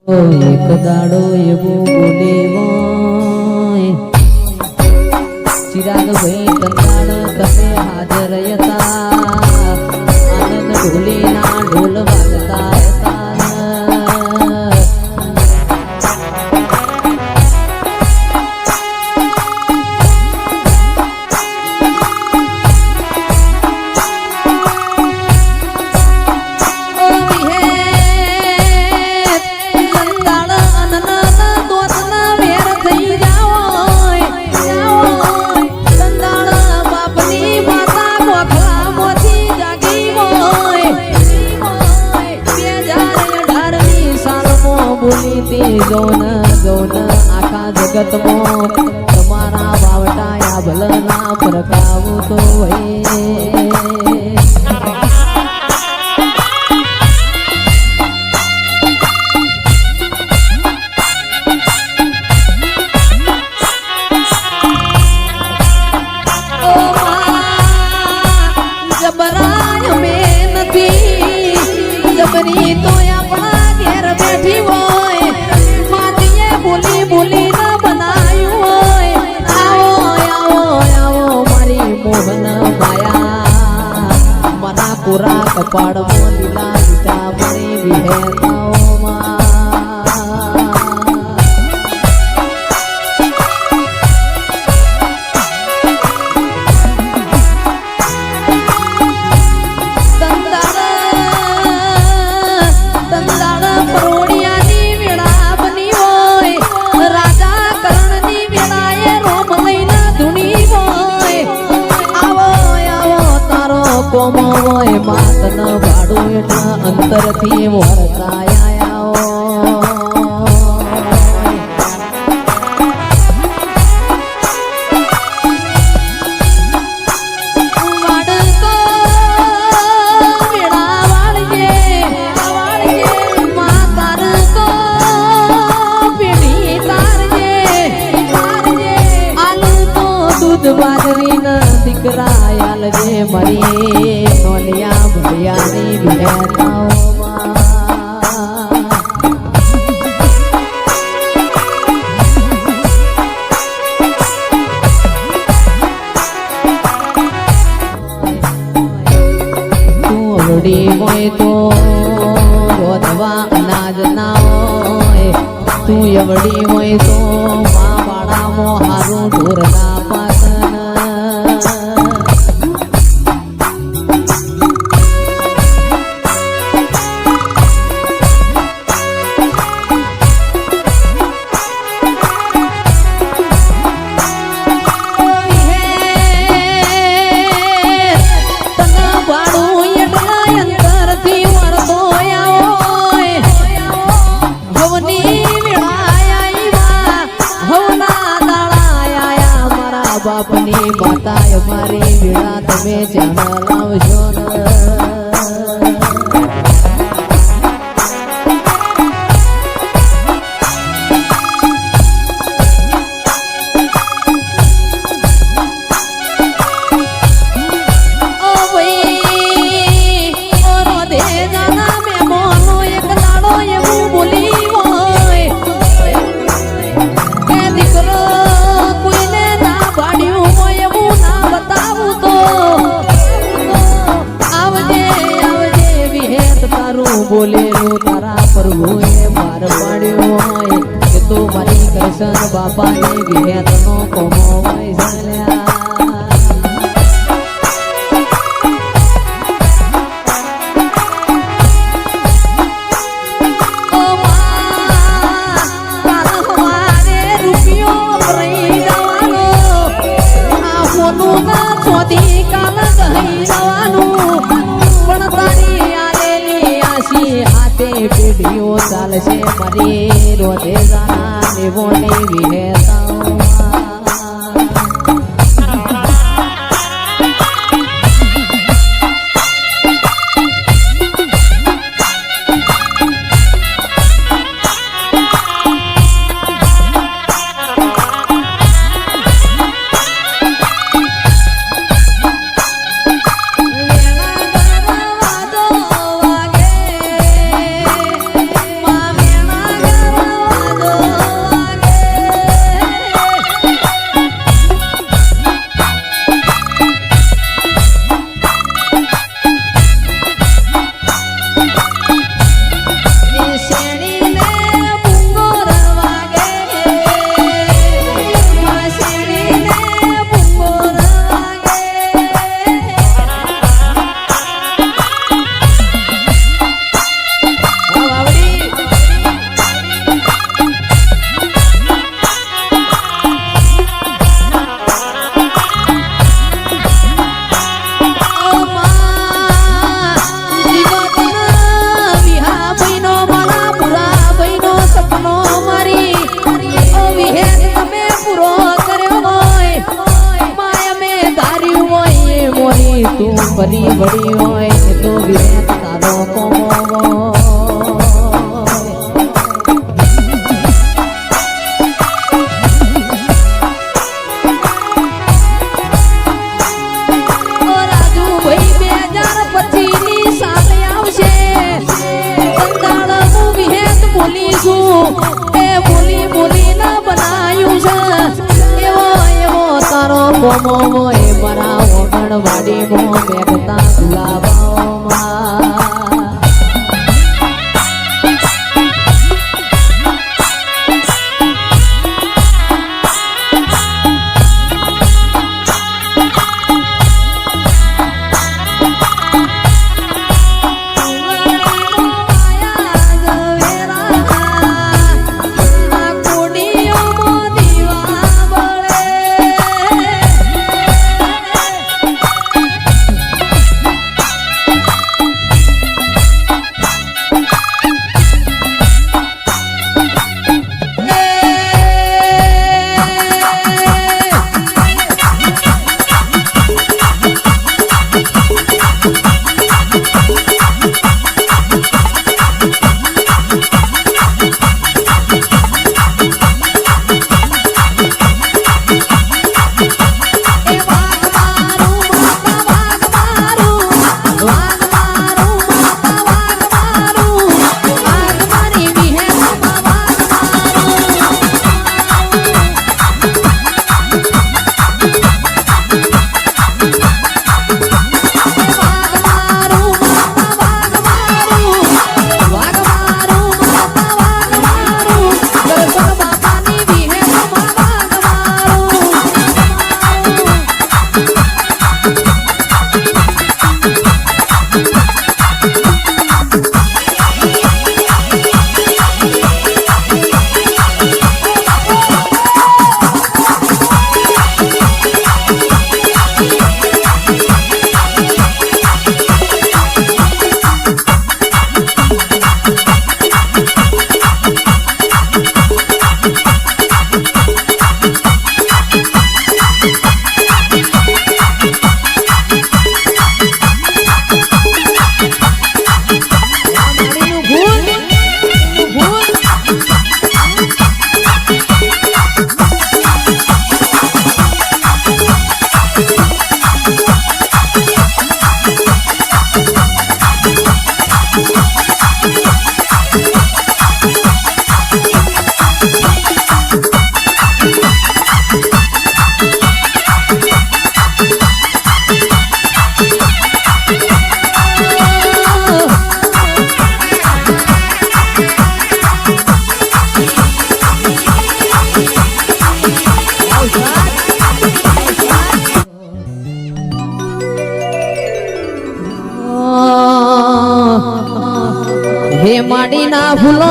એક દાડો એવું બોલેવાય ચિરાગ ભાઈ કંટાળ તમે હાજર હતા આનંદ ઢોલીના ઢોલ વાગતા હતા જોન આખા જગતમાં તમારા વાવટાયા ભલના ફરકાવું તો જબરાય મેં નથી જબરી તો આપણા ઘેર બેઠી હોય બોલી બોલી ના બનાયું હોય આવો આવો આવો મારી મોહન માયા મના પુરા કપાળમાં લીલા લીલા મારી વિહેતાઓમાં કોમોય માતન ભાડું એટલા અંતરથી વરતાયા વાડકો વેળા વાળજે માતાર તો પીડી તારજે આલુ તો દૂધ બાજરીના દીકરાયાલ જે મરી નોલિયા ભડિયાની વિહેતાઓમાં તું અવડી હોય તો રોધવા અનાજ ના હોય તું અવડી હોય તો મા વાળામાં હારું ઢોરના પાસન બાપની માતા અમારી વેળા તમે જાણ લાવશો બોલેલું તારા પ્રભુએ માર પાડ્યો હોય કે તો મારી કૃષ્ણ બાપાની વિહેતનો કોમો હોય ચાલ્યા રૂપિયો રહી જવાનો આ સોનું ના ચોથી કાલ ગઈ જવાનું પણ તારી હાથે પેઢીઓ ચાલશે મારી રોધે જાના લેવોની વિહેતાઓમાં સપનો મારી વિહેત તમે પૂરો કર્યો હોય માય મે ધાર્યું હોય એ મોરી તું ફરી વળી હોય તો વિહેત તારો કોમો મોય મારા ઓગણ વાડી મો મેઘતા ગુલાબાઓમાં હે માડીના ફૂલો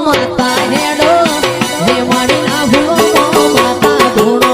માતા હેડો હે માડીના ફૂલો માતા ધૂણો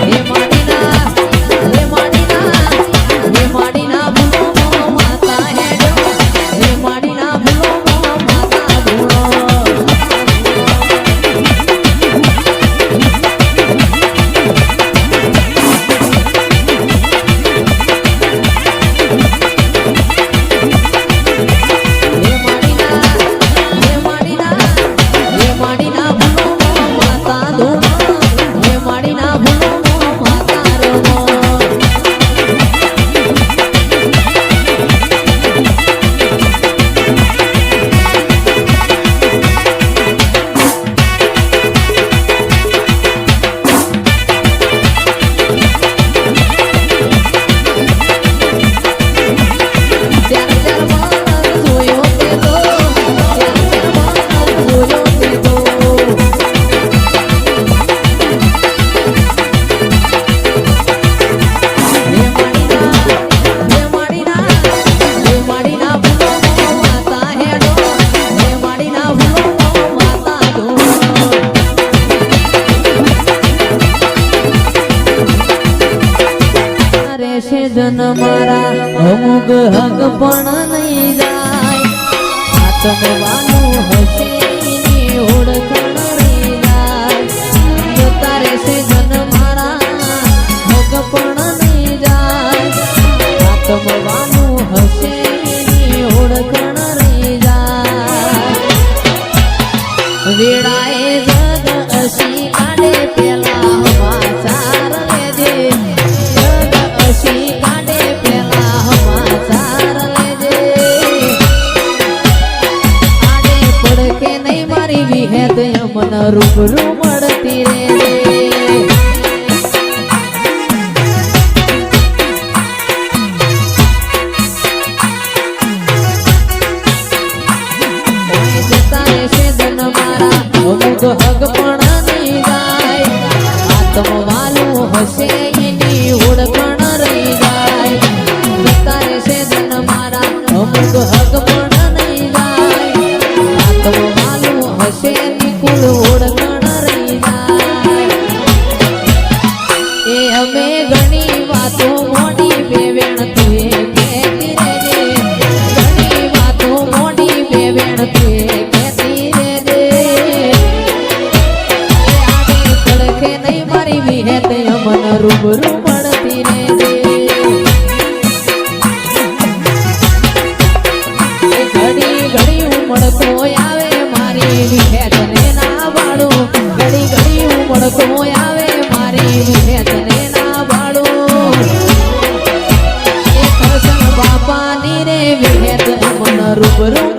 હે માડીના ફૂલો માતા હેડો હે માડીના ફૂલો માતા ધૂણો અમુક હક પણ નહીં જાય આત્મવાનું હશે એની ઓળખણ રહી જાય જતા રહેશે જન મારા હક પણ નહીં જાય આત્મવાનું હશે એની ઓળખણ રહી જાય વેળાએ જગ અસી કાઢે પેલા સમાચાર લેજે જગ અસી કાઢે પેલા સમાચાર લેજે આડે પડકે નહીં મારી વિહેત મન રૂબરૂ મળતી રેજે હગ પણ નહીં જાય આત્મવાલું હશે એની ઓળખણ રહી જાય જતા રહેશે જન મારા અમુક હગ પણ નહીં જાય આત્મવાલું હશે એની કુલ ઓળખણ રહી જાય એ અમે ઘણી વાતો મોડી બેવેણ તું કહેતી રહેજે ઘણી વાતો મોડી બેવેણ તું કહેતી રહેજે વિહેત મન રૂબરૂ મળતી રહેજે ઘડી ઘડી ઉમળતો આવે મારી વિહેત ને ના બાળું ઘડી ઘડી ઉમળતો આવે મારી વિહેત ને ના બાળું એ કૃષ્ણ બાપાની રે વિહેત મન રૂબરૂ